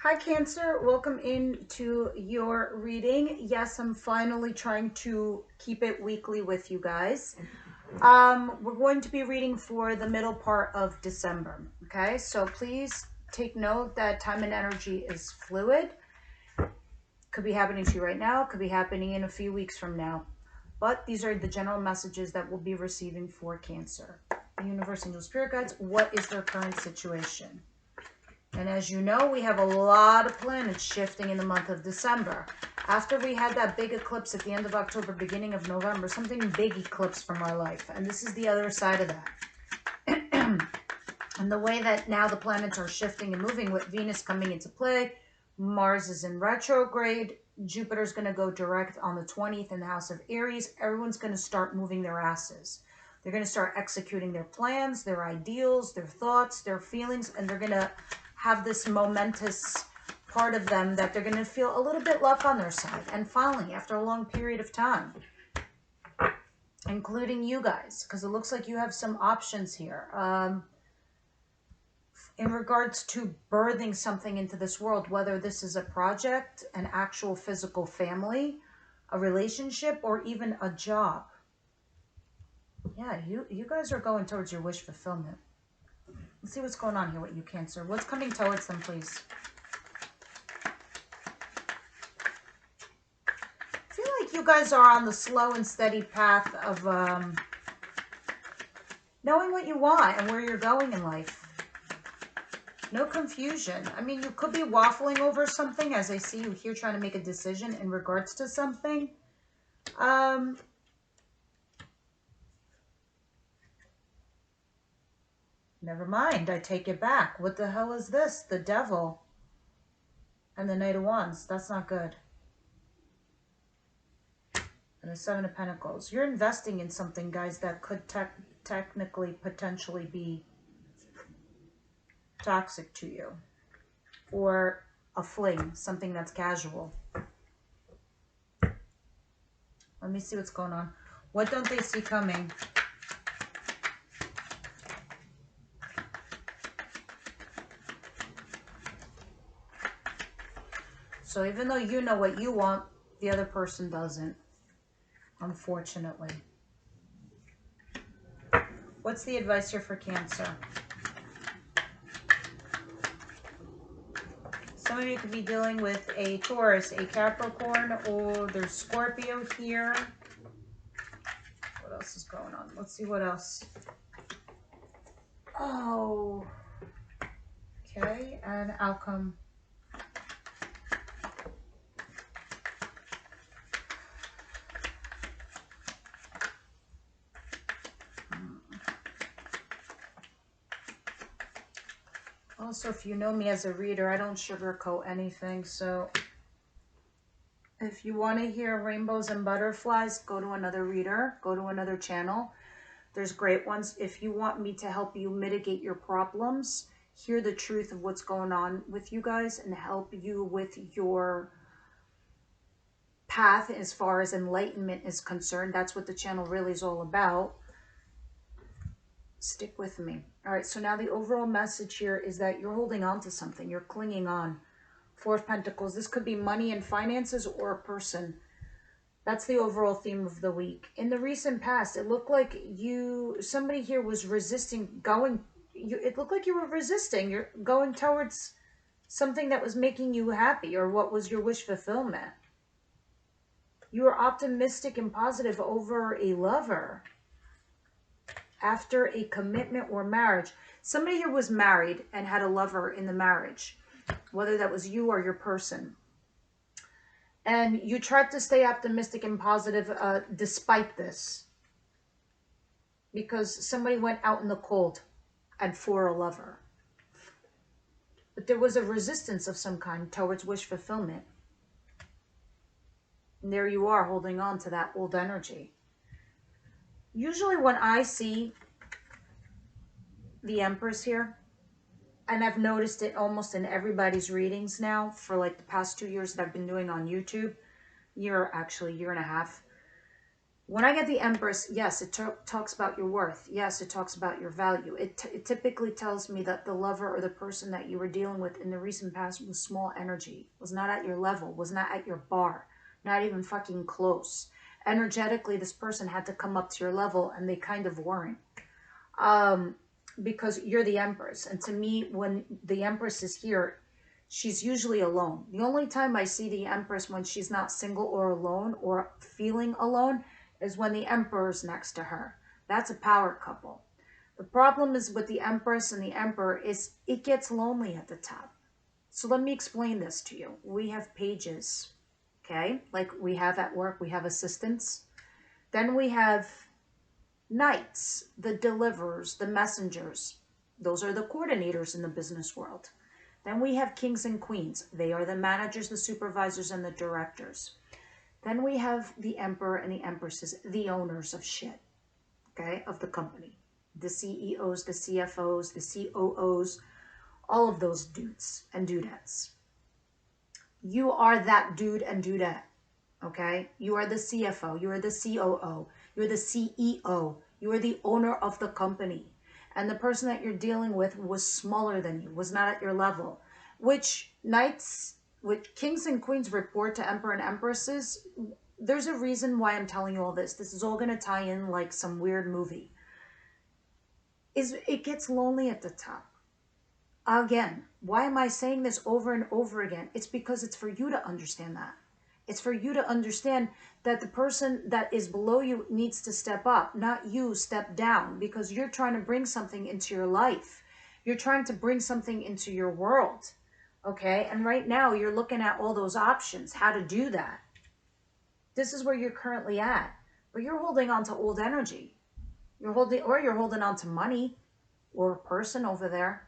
Hi Cancer, welcome into your reading. Yes, I'm finally trying to keep it weekly with you guys. We're going to be reading for the middle part of December, okay? So please take note that time and energy is fluid. Could be happening to you right now, could be happening in a few weeks from now. But these are the general messages that we'll be receiving for Cancer. The universe, angel, spirit guides, what is their current situation? And as you know, we have a lot of planets shifting in the month of December. After we had that big eclipse at the end of October, beginning of November, something big eclipsed from our life. And this is the other side of that. And the way that now the planets are shifting and moving with Venus coming into play, Mars is in retrograde, Jupiter's going to go direct on the 20th in the house of Aries. Everyone's going to start moving their asses. They're going to start executing their plans, their ideals, their thoughts, their feelings, and they're going to have this momentous part of them that they're going to feel a little bit luck on their side. And finally, after a long period of time, including you guys, because it looks like you have some options here. In regards to birthing something into this world, whether this is a project, an actual physical family, a relationship, or even a job. Yeah, you guys are going towards your wish fulfillment. Let's see what's going on here with you, Cancer. What's coming towards them, please? I feel like you guys are on the slow and steady path of knowing what you want and where you're going in life. No confusion. I mean, you could be waffling over something, as I see you here trying to make a decision in regards to something. Never mind. I take it back. What the hell is this? The Devil and the Knight of Wands. That's not good. And the Seven of Pentacles. You're investing in something, guys, that could technically, potentially be toxic to you. Or a fling, something that's casual. Let me see what's going on. What don't they see coming? So even though you know what you want, the other person doesn't, unfortunately. What's the advice here for Cancer? Some of you could be dealing with a Taurus, a Capricorn, or there's Scorpio here. What else is going on? Let's see what else. Oh, okay, and outcome. Also, if you know me as a reader, I don't sugarcoat anything. So if you want to hear rainbows and butterflies, go to another reader, go to another channel. There's great ones. If you want me to help you mitigate your problems, hear the truth of what's going on with you guys, and help you with your path as far as enlightenment is concerned, that's what the channel really is all about. Stick with me. All right, so now the overall message here is that you're holding on to something. You're clinging on. Four of Pentacles. This could be money and finances or a person. That's the overall theme of the week. In the recent past, it looked like somebody here was resisting it looked like you were resisting. You're going towards something that was making you happy, or what was your wish fulfillment. You were optimistic and positive over a lover. After a commitment or marriage. Somebody here was married and had a lover in the marriage, whether that was you or your person. And you tried to stay optimistic and positive despite this, because somebody went out in the cold and for a lover. But there was a resistance of some kind towards wish fulfillment. And there you are holding on to that old energy. Usually when I see the Empress here, and I've noticed it almost in everybody's readings now for like the past 2 years that I've been doing on YouTube, year and a half, When I get the Empress, yes, it talks about your worth. Yes, it talks about your value. It typically tells me that the lover or the person that you were dealing with in the recent past was small energy, was not at your level, was not at your bar, not even fucking close. Energetically, this person had to come up to your level, and they kind of weren't. Um, because you're the Empress. And to me, when the Empress is here, she's usually alone. The only time I see the Empress when she's not single or alone or feeling alone is when the Emperor's next to her. That's a power couple. The problem is with the Empress and the Emperor is it gets lonely at the top. So let me explain this to you. We have pages, okay? Like we have at work, we have assistants. Then we have knights, the deliverers, the messengers. Those are the coordinators in the business world. Then we have kings and queens. They are the managers, the supervisors, and the directors. Then we have the emperor and the empresses, the owners of shit, okay, of the company. The CEOs, the CFOs, the COOs, all of those dudes and dudettes. You are that dude and dudette, okay? You are the CFO, you are the COO, you're the CEO, you are the owner of the company. And the person that you're dealing with was smaller than you, was not at your level. Which knights, which kings and queens report to emperor and empresses. There's a reason why I'm telling you all this. This is all going to tie in like some weird movie. It gets lonely at the top. Again, why am I saying this over and over again? It's because it's for you to understand that. It's for you to understand that the person that is below you needs to step up, not you step down, because you're trying to bring something into your life. You're trying to bring something into your world, okay? And right now you're looking at all those options, how to do that. This is where you're currently at, but you're holding on to old energy. You're holding on to money or a person over there.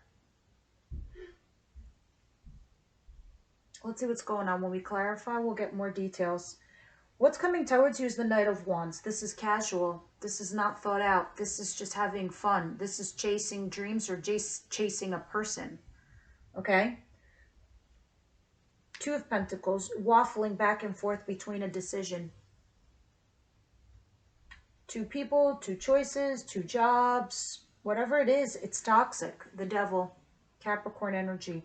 Let's see what's going on. When we clarify, we'll get more details. What's coming towards you is the Knight of Wands. This is casual. This is not thought out. This is just having fun. This is chasing dreams or chasing a person. Okay? Two of Pentacles, waffling back and forth between a decision. Two people, two choices, two jobs. Whatever it is, it's toxic. The Devil. Capricorn energy.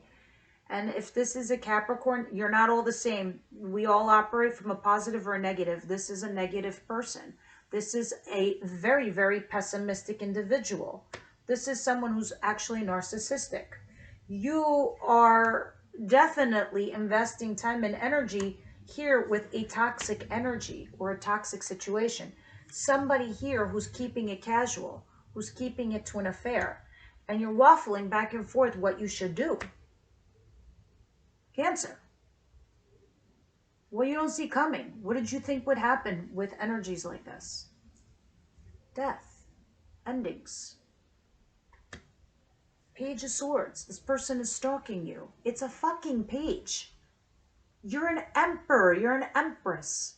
And if this is a Capricorn, you're not all the same. We all operate from a positive or a negative. This is a negative person. This is a very, very pessimistic individual. This is someone who's actually narcissistic. You are definitely investing time and energy here with a toxic energy or a toxic situation. Somebody here who's keeping it casual, who's keeping it to an affair. And you're waffling back and forth what you should do. Cancer. What you don't see coming. What did you think would happen with energies like this? Death. Endings. Page of Swords. This person is stalking you. It's a fucking page. You're an emperor. You're an empress.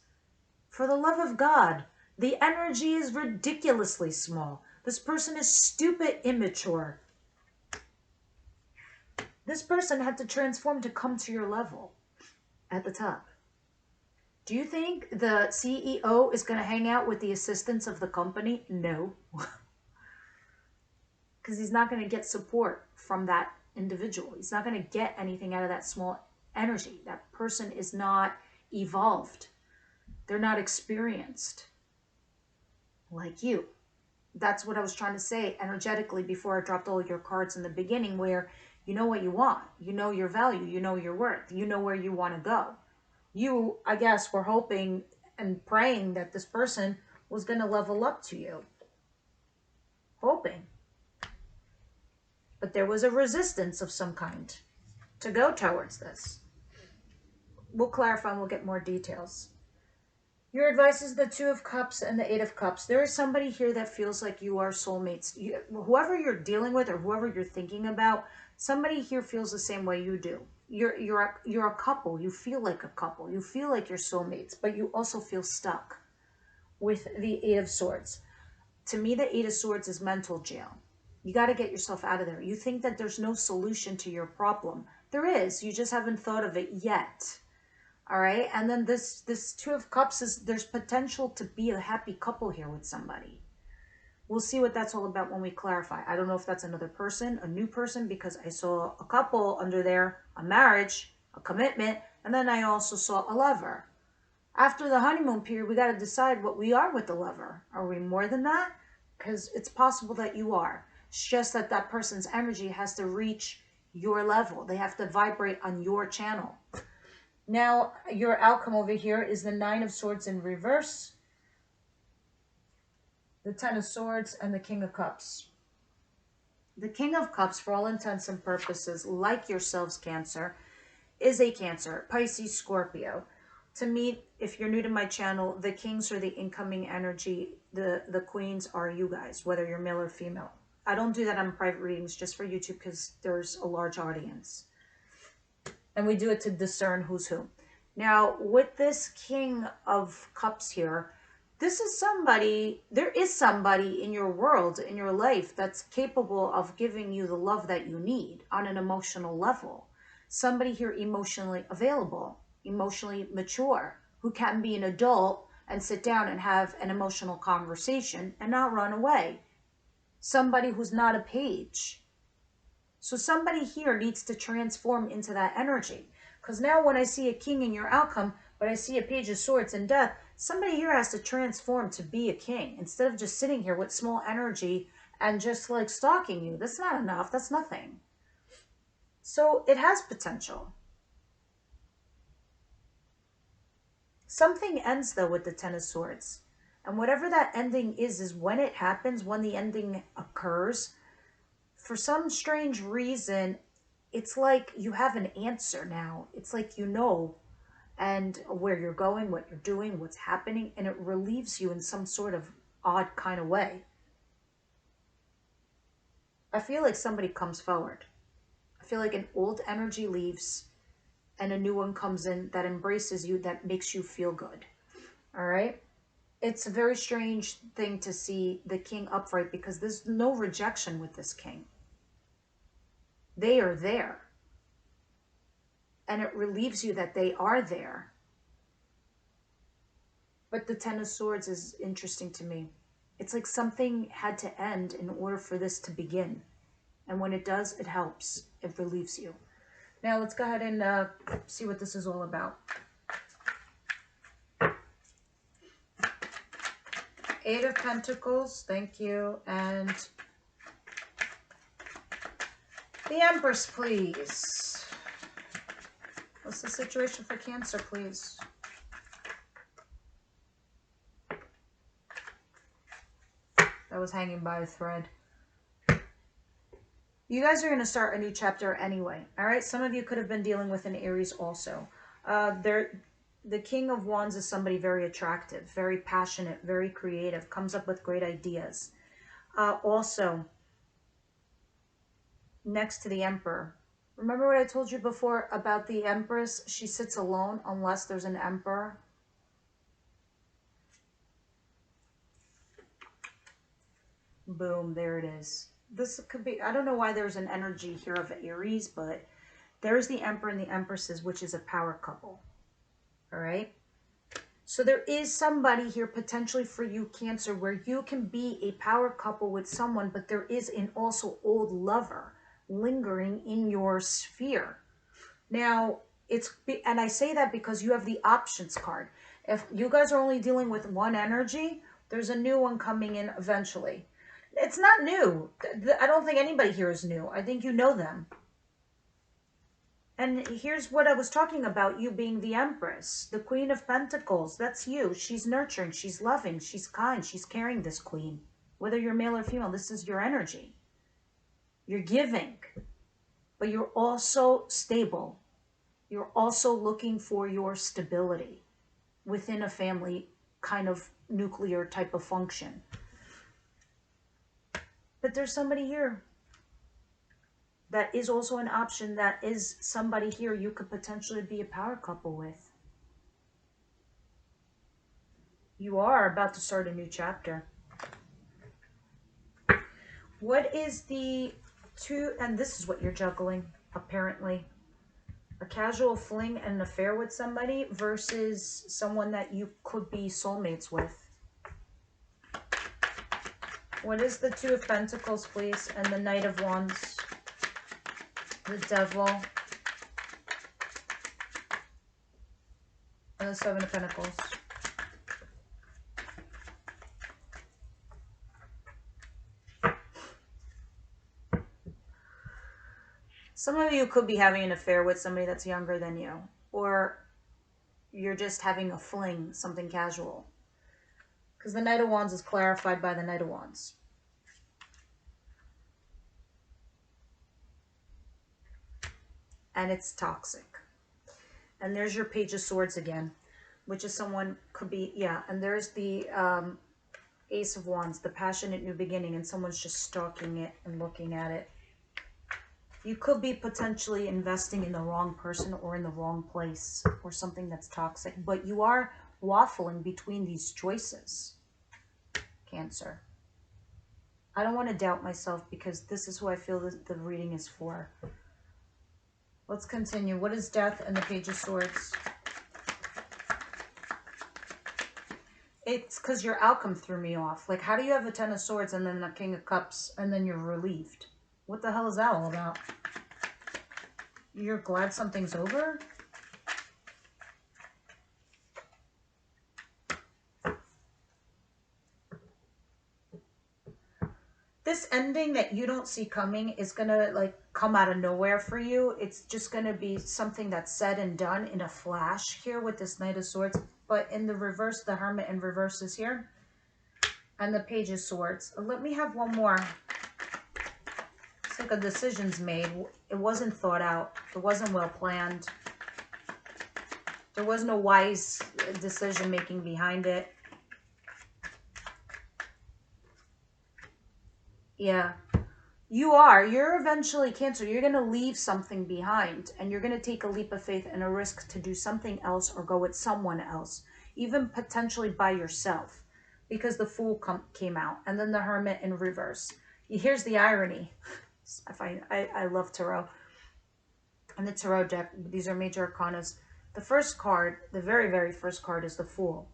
For the love of God. The energy is ridiculously small. This person is stupid, immature. This person had to transform to come to your level at the top. Do you think the CEO is going to hang out with the assistants of the company? No. Because he's not going to get support from that individual. He's not going to get anything out of that small energy. That person is not evolved. They're not experienced like you. That's what I was trying to say energetically before I dropped all your cards in the beginning, where you know what you want. You know your value. You know your worth. You know where you want to go. You, I guess, were hoping and praying that this person was going to level up to you. Hoping. But there was a resistance of some kind to go towards this. We'll clarify and we'll get more details. Your advice is the Two of Cups and the Eight of Cups. There is somebody here that feels like you are soulmates. Whoever you're dealing with or whoever you're thinking about, somebody here feels the same way you do. You're a couple. You feel like a couple. You feel like you're soulmates, but you also feel stuck with the Eight of Swords. To me, the Eight of Swords is mental jail. You got to get yourself out of there. You think that there's no solution to your problem. There is. You just haven't thought of it yet. All right. And then this Two of Cups is, there's potential to be a happy couple here with somebody. We'll see what that's all about when we clarify. I don't know if that's another person, a new person, because I saw a couple under there, a marriage, a commitment, and then I also saw a lover. After the honeymoon period, we got to decide what we are with the lover. Are we more than that? Because it's possible that you are. It's just that that person's energy has to reach your level. They have to vibrate on your channel. Now, your outcome over here is the Nine of Swords in reverse, the Ten of Swords, and the King of Cups. The King of Cups, for all intents and purposes, like yourselves, Cancer, is a Cancer, Pisces, Scorpio. To me, if you're new to my channel, the kings are the incoming energy. The queens are you guys, whether you're male or female. I don't do that on private readings just for YouTube because there's a large audience. And we do it to discern who's who. Now, with this King of Cups here, this is somebody, there is somebody in your world, in your life, that's capable of giving you the love that you need on an emotional level. Somebody here emotionally available, emotionally mature, who can be an adult and sit down and have an emotional conversation and not run away. Somebody who's not a page. So somebody here needs to transform into that energy. Because now when I see a king in your outcome, but I see a page of swords and death, somebody here has to transform to be a king instead of just sitting here with small energy and just like stalking you. That's not enough. That's nothing. So it has potential. Something ends though with the Ten of Swords. And whatever that ending is when it happens, when the ending occurs, for some strange reason, it's like you have an answer now. It's like you know, and where you're going, what you're doing, what's happening, and it relieves you in some sort of odd kind of way. I feel like somebody comes forward. I feel like an old energy leaves and a new one comes in that embraces you, that makes you feel good. All right? It's a very strange thing to see the king upright because there's no rejection with this king. They are there. And it relieves you that they are there. But the Ten of Swords is interesting to me. It's like something had to end in order for this to begin. And when it does, it helps. It relieves you. Now let's go ahead and see what this is all about. Eight of Pentacles, thank you. And the Empress, please. What's the situation for Cancer, please? That was hanging by a thread. You guys are going to start a new chapter anyway, all right? Some of you could have been dealing with an Aries also. The King of Wands is somebody very attractive, very passionate, very creative, comes up with great ideas. Also, next to the Emperor. Remember what I told you before about the Empress? She sits alone unless there's an Emperor. Boom, there it is. This could be, I don't know why there's an energy here of Aries, but there's the Emperor and the Empresses, which is a power couple. All right. So there is somebody here potentially for you, Cancer, where you can be a power couple with someone, but there is an also old lover lingering in your sphere. Now, and I say that because you have the options card. If you guys are only dealing with one energy, there's a new one coming in eventually. It's not new. I don't think anybody here is new. I think you know them. And here's what I was talking about, you being the Empress, the Queen of Pentacles. That's you. She's nurturing, she's loving, she's kind, she's caring, this queen. Whether you're male or female, this is your energy. You're giving, but you're also stable. You're also looking for your stability within a family kind of nuclear type of function. But there's somebody here that is also an option, that is somebody here you could potentially be a power couple with. You are about to start a new chapter. What is the two, and this is what you're juggling, apparently. A casual fling and an affair with somebody versus someone that you could be soulmates with. What is the Two of Pentacles, please? And the Knight of Wands. The Devil. And the Seven of Pentacles. Some of you could be having an affair with somebody that's younger than you. Or you're just having a fling, something casual. Because the Knight of Wands is clarified by the Knight of Wands. And it's toxic. And there's your Page of Swords again. Which is someone, could be, yeah. And there's the Ace of Wands, the passionate new beginning. And someone's just stalking it and looking at it. You could be potentially investing in the wrong person or in the wrong place. Or something that's toxic. But you are waffling between these choices. Cancer. I don't want to doubt myself because this is who I feel that the reading is for. Let's continue. What is Death and the Page of Swords? It's because your outcome threw me off. Like, how do you have a Ten of Swords and then a King of Cups and then you're relieved? What the hell is that all about? You're glad something's over? This ending that you don't see coming is going to, like, come out of nowhere for you. It's just going to be something that's said and done in a flash here with this Knight of Swords. But in the reverse, the Hermit in reverse is here. And the Page of Swords. Let me have one more. It's like a decision's made. It wasn't thought out. It wasn't well planned. There was no wise decision making behind it. Yeah. You're eventually, Cancer, you're going to leave something behind and you're going to take a leap of faith and a risk to do something else or go with someone else, even potentially by yourself, because the Fool came out and then the Hermit in reverse. Here's the irony. I love Tarot. And the Tarot deck, these are major arcanas. The first card, the very, very first card is the Fool.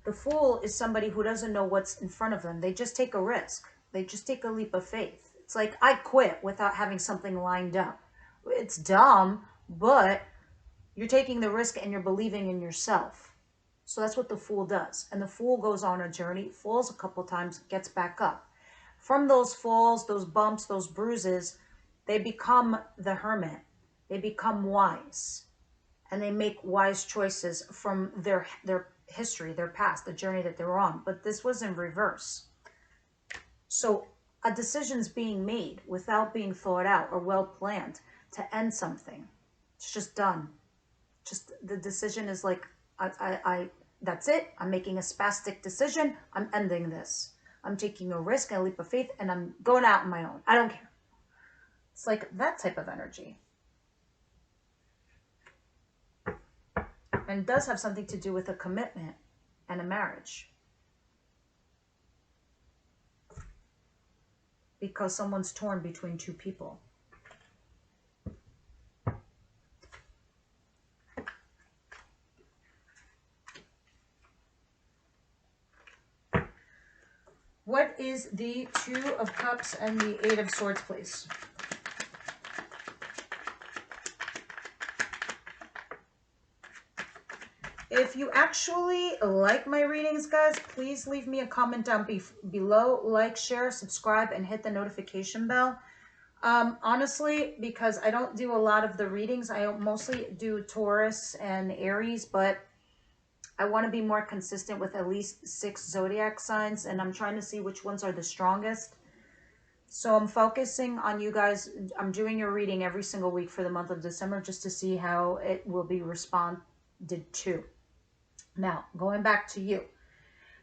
The Fool is somebody who doesn't know what's in front of them. They just take a risk. They just take a leap of faith. It's like, I quit without having something lined up. It's dumb, but you're taking the risk and you're believing in yourself. So that's what the Fool does. And the Fool goes on a journey, falls a couple times, gets back up. From those falls, those bumps, those bruises, they become the Hermit. They become wise. And they make wise choices from their history, their past, the journey that they were on. But this was in reverse. So a decision's being made without being thought out or well planned to end something. It's just done. Just the decision is like, that's it. I'm making a spastic decision. I'm ending this. I'm taking a risk and a leap of faith and I'm going out on my own. I don't care. It's like that type of energy. And it does have something to do with a commitment and a marriage. Because someone's torn between two people. What is the Two of Cups and the Eight of Swords, please? If you actually like my readings, guys, please leave me a comment down below. Like, share, subscribe, and hit the notification bell. Honestly, because I don't do a lot of the readings. I mostly do Taurus and Aries, but I want to be more consistent with at least 6 zodiac signs, and I'm trying to see which ones are the strongest. So I'm focusing on you guys. I'm doing your reading every single week for the month of December just to see how it will be responded to. Now, going back to you.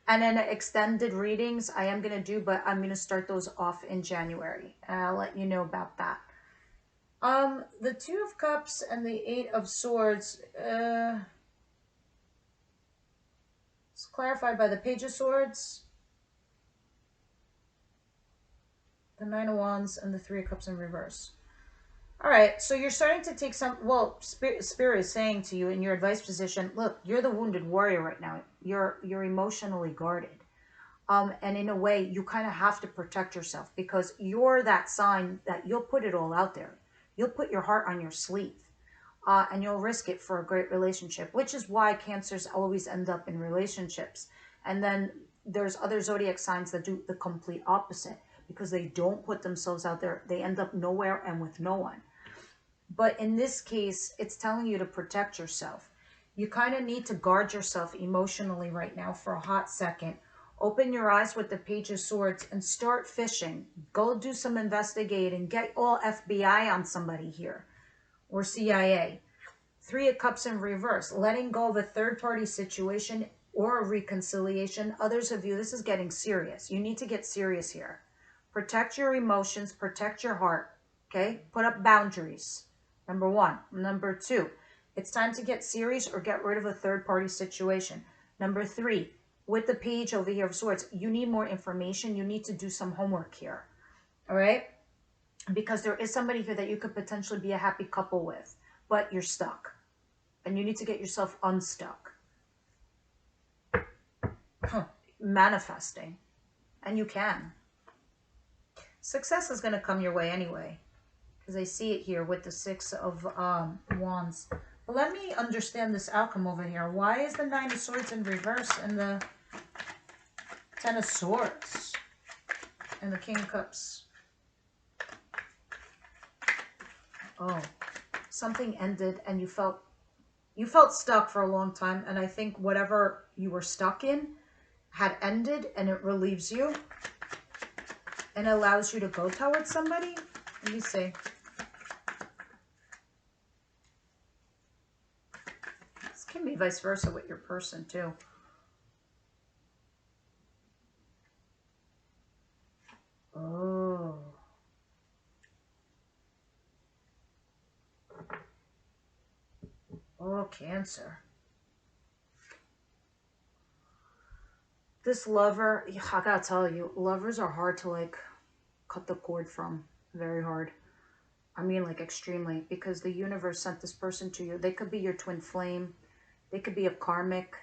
And then extended readings I am going to do, but I'm going to start those off in January. And I'll let you know about that. The Two of Cups and the Eight of Swords, it's clarified by the Page of Swords, the Nine of Wands, and the Three of Cups in reverse. All right, so you're starting to take some, well, spirit is saying to you in your advice position, look, you're the wounded warrior right now. You're emotionally guarded. And in a way, you kind of have to protect yourself because you're that sign that you'll put it all out there. You'll put your heart on your sleeve, and you'll risk it for a great relationship, which is why Cancers always end up in relationships. And then there's other zodiac signs that do the complete opposite because they don't put themselves out there. They end up nowhere and with no one. But in this case, it's telling you to protect yourself. You kind of need to guard yourself emotionally right now for a hot second. Open your eyes with the Page of Swords and start fishing. Go do some investigating. Get all FBI on somebody here or CIA. Three of Cups in reverse. Letting go of a third-party situation or a reconciliation. Others of you, this is getting serious. You need to get serious here. Protect your emotions. Protect your heart. Okay? Put up boundaries. Number one. Number two, it's time to get serious or get rid of a third-party situation. Number three, with the Page over here of Swords, you need more information. You need to do some homework here. All right? Because there is somebody here that you could potentially be a happy couple with, but you're stuck. And you need to get yourself unstuck. Manifesting. And you can. Success is going to come your way anyway. Because I see it here with the Six of Wands. But let me understand this outcome over here. Why is the Nine of Swords in reverse and the Ten of Swords and the King of Cups? Oh, something ended and you felt stuck for a long time. And I think whatever you were stuck in had ended and it relieves you and allows you to go towards somebody. Let me see. This can be vice versa with your person too. Oh. Oh, Cancer. This lover, I gotta tell you, lovers are hard to like cut the cord from. Very hard. I mean, like, extremely, because the universe sent this person to you. They could be your twin flame. They could be a karmic.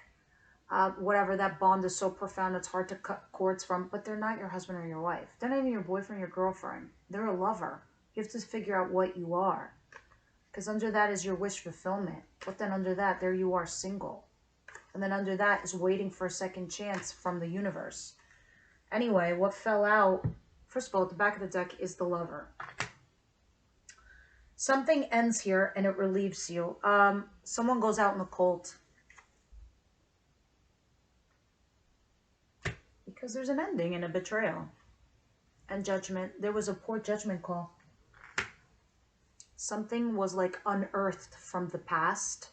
Whatever, that bond is so profound, it's hard to cut cords from, but they're not your husband or your wife. They're not even your boyfriend or your girlfriend. They're a lover. You have to figure out what you are. Because under that is your wish fulfillment. But then under that, there you are single. And then under that is waiting for a second chance from the universe. Anyway, what fell out, first of all, at the back of the deck is the lover. Something ends here and it relieves you. Someone goes out in the cold. Because there's an ending and a betrayal. And judgment. There was a poor judgment call. Something was like unearthed from the past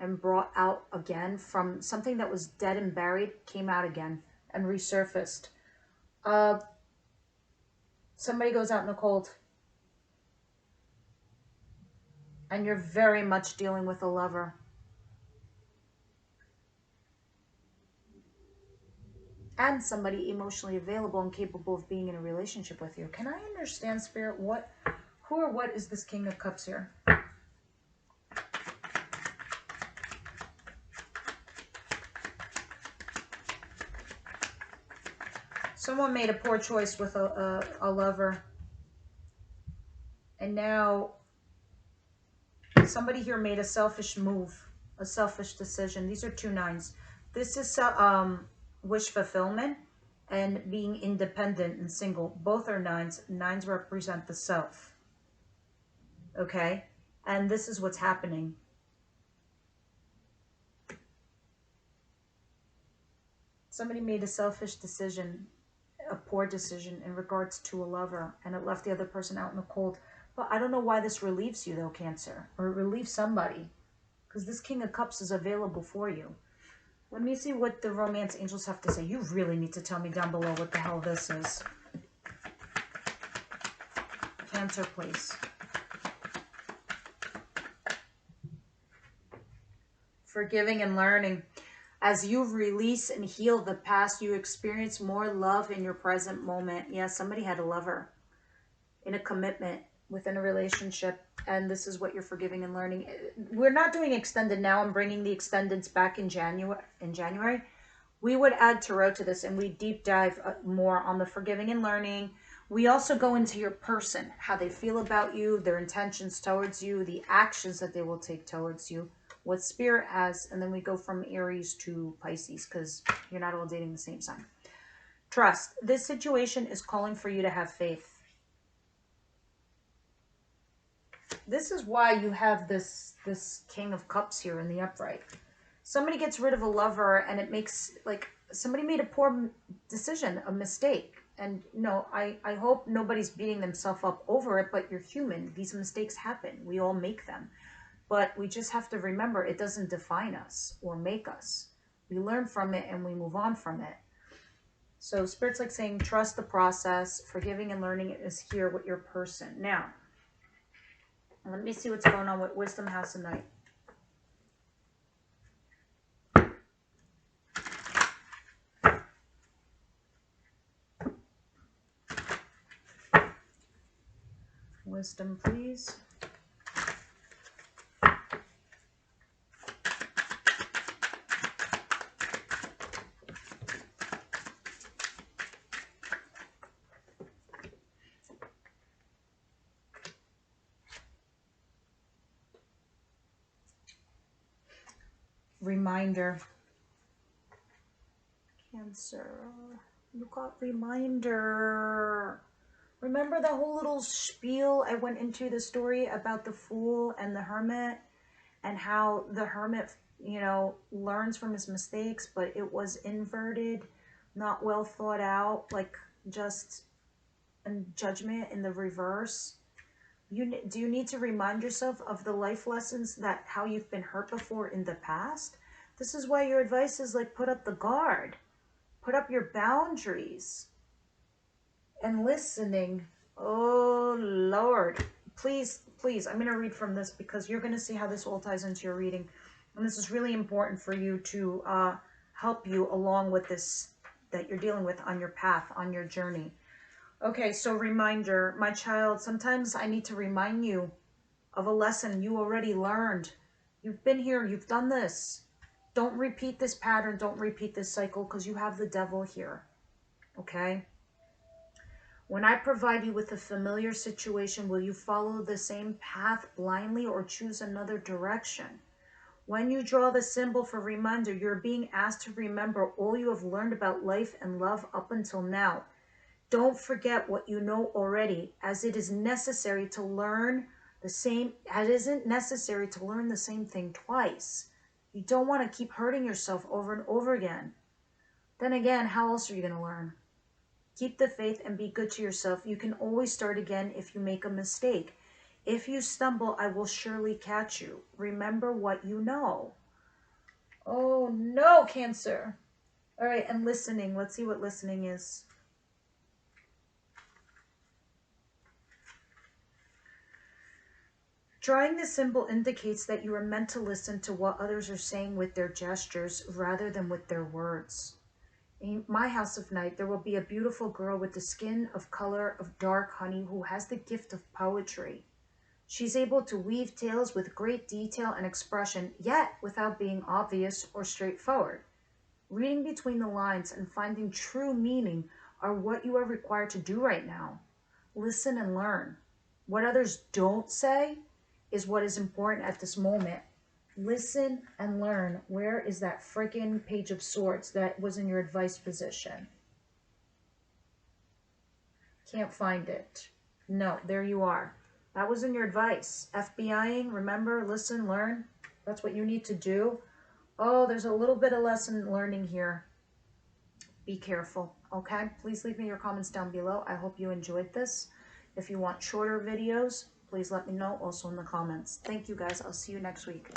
and brought out again from something that was dead and buried, came out again and resurfaced. Somebody goes out in the cold. And you're very much dealing with a lover. And somebody emotionally available and capable of being in a relationship with you. Can I understand, Spirit, who or what is this King of Cups here? Someone made a poor choice with a lover. And now somebody here made a selfish move, a selfish decision. These are two nines. This is wish fulfillment and being independent and single. Both are nines. Nines represent the self. Okay? And this is what's happening. Somebody made a selfish decision, a poor decision in regards to a lover, and it left the other person out in the cold. But I don't know why this relieves you, though, Cancer. Or it relieves somebody. Because this King of Cups is available for you. Let me see what the romance angels have to say. You really need to tell me down below what the hell this is. Cancer, please. Forgiving and learning. As you release and heal the past, you experience more love in your present moment. Yeah, somebody had a lover in a commitment. within a relationship, and this is what you're forgiving and learning. We're not doing extended now. I'm bringing the extendeds back in January. We would add tarot to this, and we deep dive more on the forgiving and learning. We also go into your person, how they feel about you, their intentions towards you, the actions that they will take towards you, what spirit has, and then we go from Aries to Pisces, because you're not all dating the same sign. Trust. This situation is calling for you to have faith. This is why you have this King of Cups here in the upright. Somebody gets rid of a lover, and it makes, like, somebody made a poor decision, a mistake. And no, I hope nobody's beating themselves up over it, but you're human. These mistakes happen. We all make them. But we just have to remember it doesn't define us or make us. We learn from it and we move on from it. So Spirit's like saying, trust the process. Forgiving and learning is here with your person. Now, let me see what's going on with Wisdom House tonight. Wisdom, please. Reminder. Cancer. You got reminder. Remember that whole little spiel I went into, the story about the Fool and the Hermit, and how the Hermit, you know, learns from his mistakes, but it was inverted, not well thought out, like just a judgment in the reverse. Do you need to remind yourself of the life lessons, that how you've been hurt before in the past? This is why your advice is like, put up the guard, put up your boundaries. And listening. Oh Lord, please, I'm going to read from this, because you're going to see how this all ties into your reading, and this is really important for you to help you along with this that you're dealing with on your path, on your journey. Okay, so reminder. My child, sometimes I need to remind you of a lesson you already learned. You've been here, you've done this. Don't repeat this pattern, don't repeat this cycle, because you have the devil here. Okay? When I provide you with a familiar situation, will you follow the same path blindly or choose another direction? When you draw the symbol for reminder, you're being asked to remember all you have learned about life and love up until now. Don't forget what you know already, as it is necessary to learn the same. It isn't necessary to learn the same thing twice. You don't want to keep hurting yourself over and over again. Then again, how else are you going to learn? Keep the faith and be good to yourself. You can always start again if you make a mistake. If you stumble, I will surely catch you. Remember what you know. Oh no, Cancer. All right, and listening. Let's see what listening is. Drawing the symbol indicates that you are meant to listen to what others are saying with their gestures rather than with their words. In my house of night, there will be a beautiful girl with the skin of color of dark honey who has the gift of poetry. She's able to weave tales with great detail and expression, yet without being obvious or straightforward. Reading between the lines and finding true meaning are what you are required to do right now. Listen and learn. What others don't say is what is important at this moment. Listen and learn. Where is that freaking Page of Swords that was in your advice position? Can't find it. No, there you are. That was in your advice. FBIing, remember, listen, learn. That's what you need to do. Oh, there's a little bit of lesson learning here. Be careful, okay? Please leave me your comments down below. I hope you enjoyed this. If you want shorter videos, please let me know also in the comments. Thank you guys. I'll see you next week.